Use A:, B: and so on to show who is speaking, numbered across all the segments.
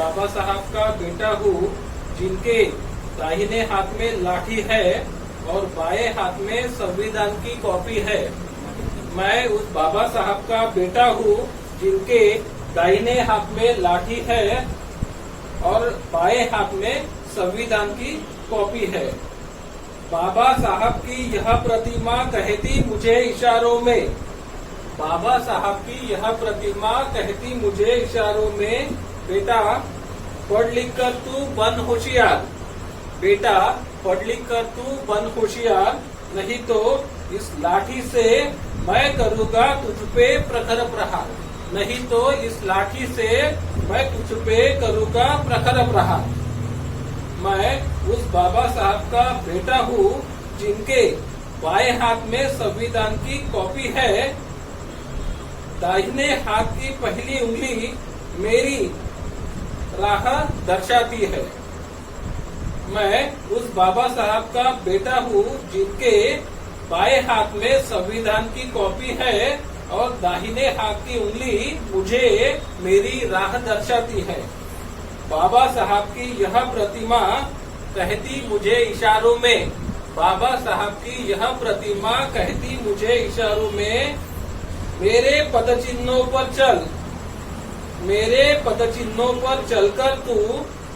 A: बाबा साहब का बेटा हूँ जिनके दाहिने हाथ में लाठी है और बाएं हाथ में संविधान की कॉपी है। मैं उस बाबा साहब का बेटा हूँ जिनके दाहिने हाथ में लाठी है और बाएं हाथ में संविधान की कॉपी है। बाबा साहब की यह प्रतिमा कहती मुझे इशारों में, बाबा साहब की यह प्रतिमा कहती मुझे इशारों में, बेटा पढ़ लिख कर तू बन होशियार, बेटा पढ़ लिख कर तू बन होशियार, नहीं तो इस लाठी से मैं करूँगा तुझ पे प्रखर प्रहार, नहीं तो इस लाठी से मैं तुझ पे करूँगा प्रखर प्रहार। मैं उस बाबा साहब का बेटा हूँ जिनके बाएं हाथ में संविधान की कॉपी है, दाहिने हाथ की पहली उंगली मेरी राह दर्शाती है। मैं उस बाबा साहब का बेटा हूँ जिनके बाएं हाथ में संविधान की कॉपी है और दाहिने हाथ की उंगली मुझे मेरी राह दर्शाती है। बाबा साहब की यह प्रतिमा कहती मुझे इशारों में, बाबा साहब की यह प्रतिमा कहती मुझे इशारों में, मेरे पद चिन्हों पर चल, मेरे पद चिन्हों पर चलकर तू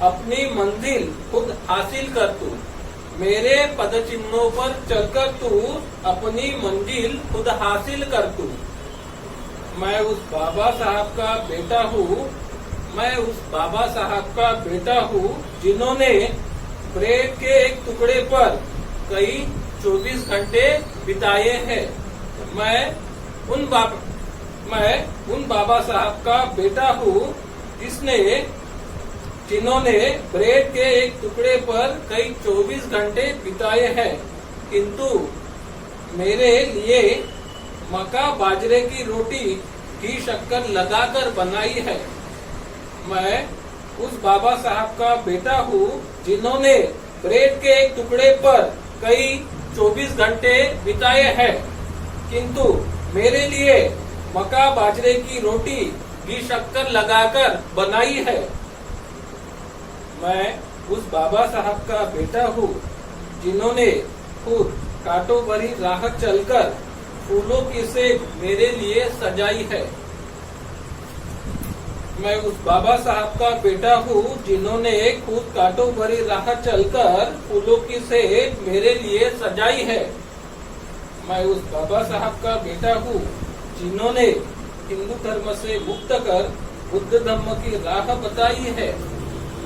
A: अपनी मंजिल खुद हासिल कर तू, मेरे पद चिन्हों पर चलकर तू अपनी मंजिल खुद हासिल कर तू। मैं उस बाबा साहब का बेटा हूँ, मैं उस बाबा साहब का बेटा हूँ जिन्होंने ब्रेड के एक टुकड़े पर कई 24 घंटे बिताए हैं। मैं उन बाबा साहब का बेटा हूँ जिन्होंने ब्रेड के एक टुकड़े पर कई 24 घंटे बिताए हैं, किंतु मेरे लिए मक्का बाजरे की रोटी घी शक्कर लगाकर बनाई है। मैं उस बाबा साहब का बेटा हूँ जिन्होंने ब्रेड के एक टुकड़े पर कई 24 घंटे बिताए हैं, किंतु मेरे लिए मक्का बाजरे की रोटी घी शक्कर लगाकर बनाई है। मैं उस बाबा साहब का बेटा हूँ जिन्होंने खुद कांटों भरी राह चलकर फूलों की सेब मेरे लिए सजाई है। मैं उस बाबा साहब का बेटा हूँ जिन्होंने खुद कांटों भरी राह चलकर फूलों की सेब मेरे लिए सजाई है। मैं उस बाबा साहब का बेटा हूँ जिन्होंने हिंदू धर्म से मुक्त कर बुद्ध धर्म की राह बताई है।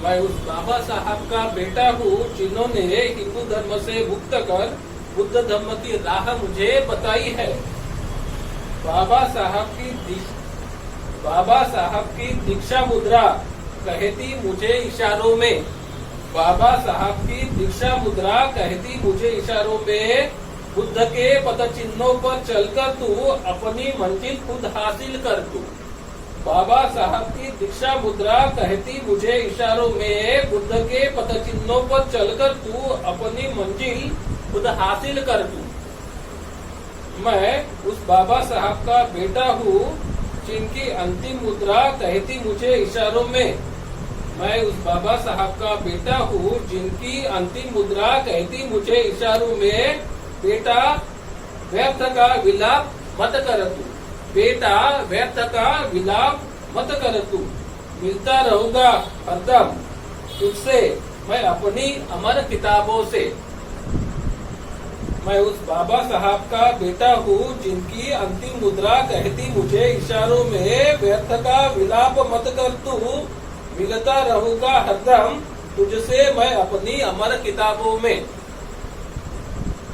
A: मैं उस बाबा साहब का बेटा हूँ जिन्होंने हिंदू धर्म से मुक्त कर बुद्ध धर्म की राह मुझे बताई है। बाबा साहब की दीक्षा मुद्रा कहती मुझे इशारों में, बाबा साहब की दीक्षा मुद्रा कहती मुझे इशारों में, बुद्ध के पद चिन्हों पर चलकर तू अपनी मंजिल खुद हासिल कर तू। बाबा साहब की दीक्षा मुद्रा कहती मुझे इशारों में, बुद्ध के पद चिन्हों पर चलकर तू अपनी मंजिल खुद हासिल कर तू। मैं उस बाबा साहब का बेटा हूँ जिनकी अंतिम मुद्रा कहती मुझे इशारों में, मैं उस बाबा साहब का बेटा हूँ जिनकी अंतिम मुद्रा कहती मुझे इशारों में, बेटा व्यर्थ का विलाप मत कर तू, बेटा व्यर्थ का विलाप मत कर तू, मिलता रहूंगा हरदम तुझसे मैं अपनी अमर किताबों से। मैं उस बाबा साहब का बेटा हूँ जिनकी अंतिम मुद्रा कहती मुझे इशारों में, व्यर्थ का विलाप मत कर तू, मिलता रहूंगा हरदम तुझसे मैं अपनी अमर किताबों में।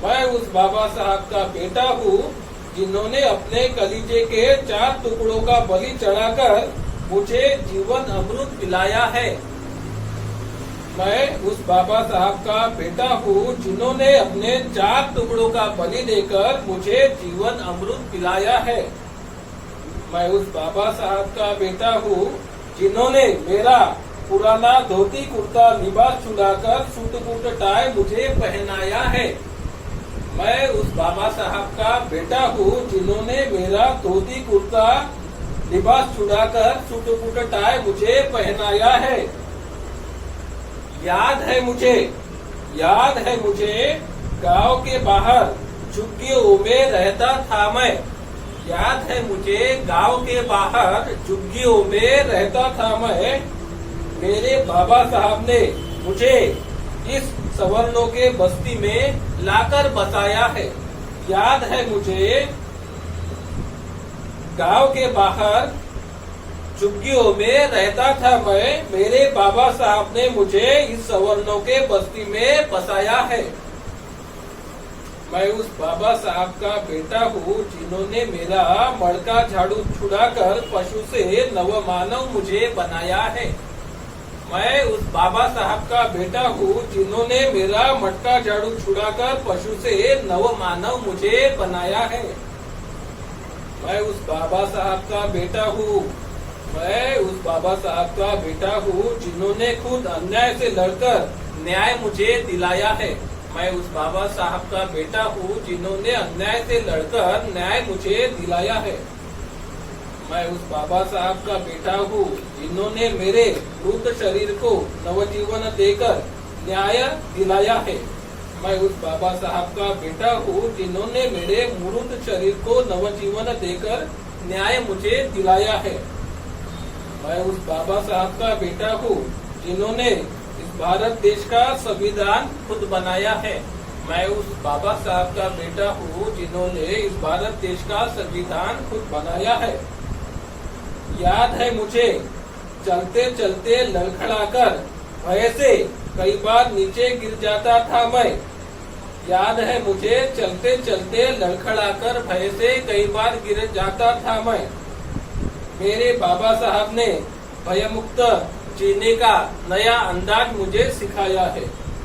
A: मैं उस बाबा साहब का बेटा हूँ जिन्होंने अपने कलीजे के 4 टुकड़ों का बलि चढ़ाकर मुझे जीवन अमृत पिलाया है। मैं उस बाबा साहब का बेटा हूँ जिन्होंने अपने 4 टुकड़ों का बलि देकर मुझे जीवन अमृत पिलाया है। मैं उस बाबा साहब का बेटा हूँ जिन्होंने मेरा पुराना धोती कुर्ता लिबास छुड़ाकर सूट बूट टाई मुझे पहनाया है। मैं उस बाबा साहब का बेटा हूँ जिन्होंने मेरा धोती कुर्ता लिबास छुड़ाकर सूट बूट टाई मुझे पहनाया है। याद है मुझे गांव के बाहर झुग्गियों में रहता था मैं। याद है मुझे गांव के बाहर झुग्गियों में रहता था मैं। मेरे बाबा साहब ने मुझे इस सवर्णों के बस्ती में लाकर बसाया है। याद है मुझे गांव के बाहर झुग्गियों में रहता था मैं। मेरे बाबा साहब ने मुझे इस सवर्णों के बस्ती में बसाया है। मैं उस बाबा साहब का बेटा हूँ जिन्होंने मेरा मड़का झाड़ू छुड़ाकर पशु से नवमानव मुझे बनाया है। मैं उस बाबा साहब का बेटा हूँ जिन्होंने मेरा मटका झाड़ू छुड़ाकर पशु से नवमानव मुझे बनाया है। मैं उस बाबा साहब का बेटा हूँ जिन्होंने खुद अन्याय से लड़कर न्याय मुझे दिलाया है। मैं उस बाबा साहब का बेटा हूँ जिन्होंने अन्याय से लड़कर न्याय मुझे दिलाया है। मैं उस बाबा साहब का बेटा हूँ जिन्होंने मेरे मृत शरीर को नवजीवन देकर न्याय दिलाया है। मैं उस बाबा साहब का बेटा हूँ जिन्होंने मेरे मृत शरीर को नवजीवन देकर न्याय मुझे दिलाया है। मैं उस बाबा साहब का बेटा हूँ जिन्होंने इस भारत देश का संविधान खुद बनाया है। मैं उस बाबा साहब का बेटा हूँ जिन्होंने इस भारत देश का संविधान खुद बनाया है। याद है मुझे चलते चलते लड़खड़ाकर भय से कई बार नीचे गिर जाता था मैं। याद है मुझे चलते चलते लड़खड़ाकर भय से कई बार गिर जाता था मैं। मेरे बाबा साहब ने भयमुक्त जीने का नया अंदाज मुझे सिखाया है।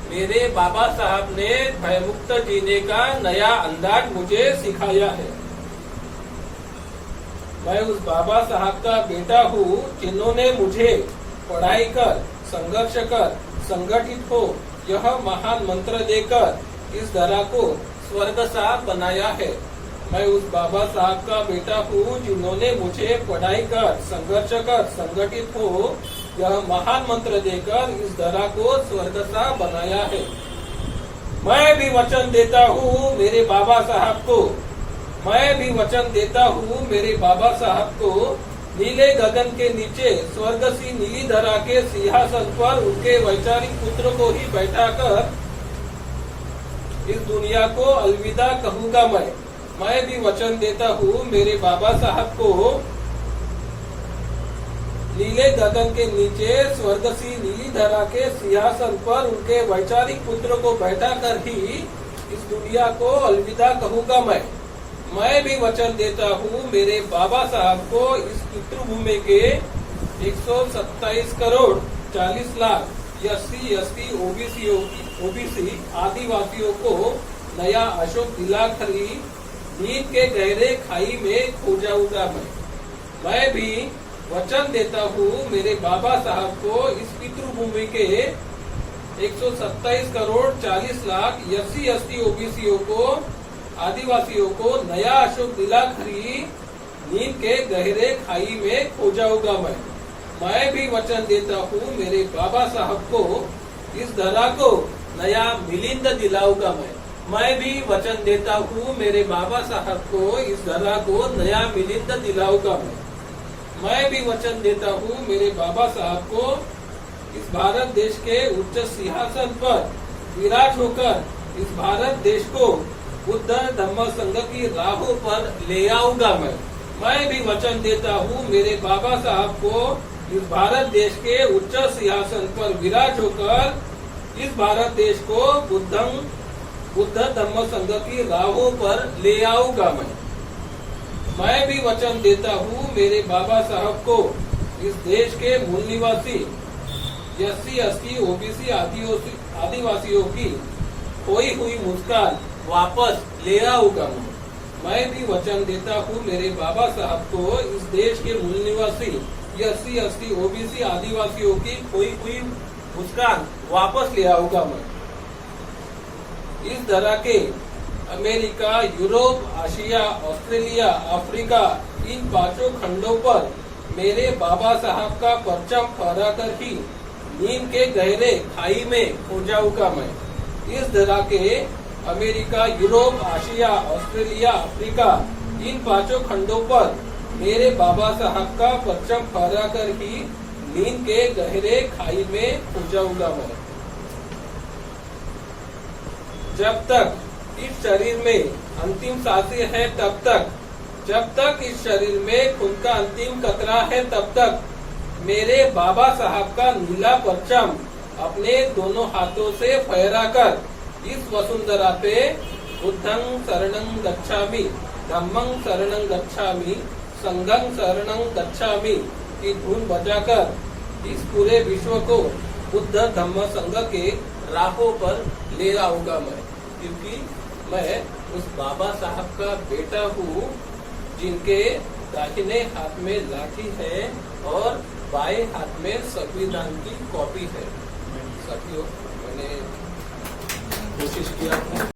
A: मेरे बाबा साहब ने भयमुक्त जीने का नया अंदाज मुझे सिखाया है। मैं उस बाबा साहब का बेटा हूँ जिन्होंने मुझे पढ़ाई कर, संघर्ष कर, संगठित हो यह महान मंत्र देकर इस धरा को स्वर्ग सा बनाया है। मैं उस बाबा साहब का बेटा हूँ जिन्होंने मुझे पढ़ाई कर, संघर्ष कर, संगठित हो यह महान मंत्र देकर इस धरा को स्वर्ग सा बनाया है। मैं भी वचन देता हूँ मेरे बाबा साहब को, मेरे बाबा साहब को नीले गगन के नीचे स्वर्ग सी नीली धरा के सिंहासन पर उनके वैचारिक पुत्र को ही बैठाकर इस दुनिया को अलविदा कहूंगा मैं भी वचन देता हूँ मेरे बाबा साहब को नीले गगन के नीचे स्वर्ग सी नीली धरा के सिंहासन पर उनके वैचारिक पुत्र को बैठाकर ही इस दुनिया को अलविदा कहूंगा मैं भी वचन देता हूँ मेरे बाबा साहब को इस पितृभूमि के 127 crore 40 lakh SC, ST, OBC आदिवासियों को नया अशोक दिलाकर नींद के गहरे खाई में खो जाऊंगा मैं भी वचन देता हूँ मेरे बाबा साहब को इस पितृभूमि के 127 करोड़ 40 लाख SC, ST, ओबीसीओ को आदिवासियों को नया अशोक दिलाकर नींद के गहरे खाई में खो जाऊंगा मैं भी वचन देता हूँ मेरे बाबा साहब को इस धरा को नया मिलिंद दिलाऊंगा मैं भी वचन देता हूँ मेरे बाबा साहब को इस धरा को नया मिलिंद दिलाऊंगा मैं भी वचन देता हूँ मेरे बाबा साहब को इस भारत देश के उच्च सिंहासन पर विराज होकर इस भारत देश को बुद्ध धम्म संघ की राहों पर ले आऊंगा मैं भी वचन देता हूँ मेरे बाबा साहब को इस भारत देश के उच्च सिंहासन पर विराज होकर इस भारत देश को बुद्ध धम्म संघ की राहों पर ले आऊंगा मैं भी वचन देता हूँ मेरे बाबा साहब को इस देश के मूल निवासी SC, ST, ओबीसी आदिवासियों की खोई हुई मुस्कान वापस ले आऊंगा मैं भी वचन देता हूँ मेरे बाबा साहब को इस देश के मूल निवासी SC, ST, ओबीसी आदिवासियों की खोई हुई मुस्कान वापस ले आऊंगा मैं। इस धरा के अमेरिका, यूरोप, आशिया, ऑस्ट्रेलिया, अफ्रीका, इन 5 खंडों पर मेरे बाबा साहब का परचम फहराकर ही नींद के गहरे खाई में खो जाऊंगा मैं। इस तरह के अमेरिका, यूरोप, आशिया, ऑस्ट्रेलिया, अफ्रीका, इन 5 खंडों पर मेरे बाबा साहब का परचम फहराकर ही नींद के गहरे खाई में खो जाऊंगा मैं। जब तक इस शरीर में अंतिम सांसें है तब तक, जब तक इस शरीर में खून का अंतिम कतरा है तब तक मेरे बाबा साहब का नीला परचम अपने दोनों हाथों से फहराकर इस वसुंधरा पे बुद्धं शरणं गच्छामि, धम्मं शरणं गच्छामि, संघं शरणं गच्छामि की धुन बजाकर इस पूरे विश्व को बुद्ध धम्म संघ के राहों पर ले आऊंगा मैं, क्योंकि मैं उस बाबा साहब का बेटा हूँ जिनके दाहिने हाथ में लाठी है और बाएं हाथ में संविधान की कॉपी है। साथियों, मैंने कोशिश किया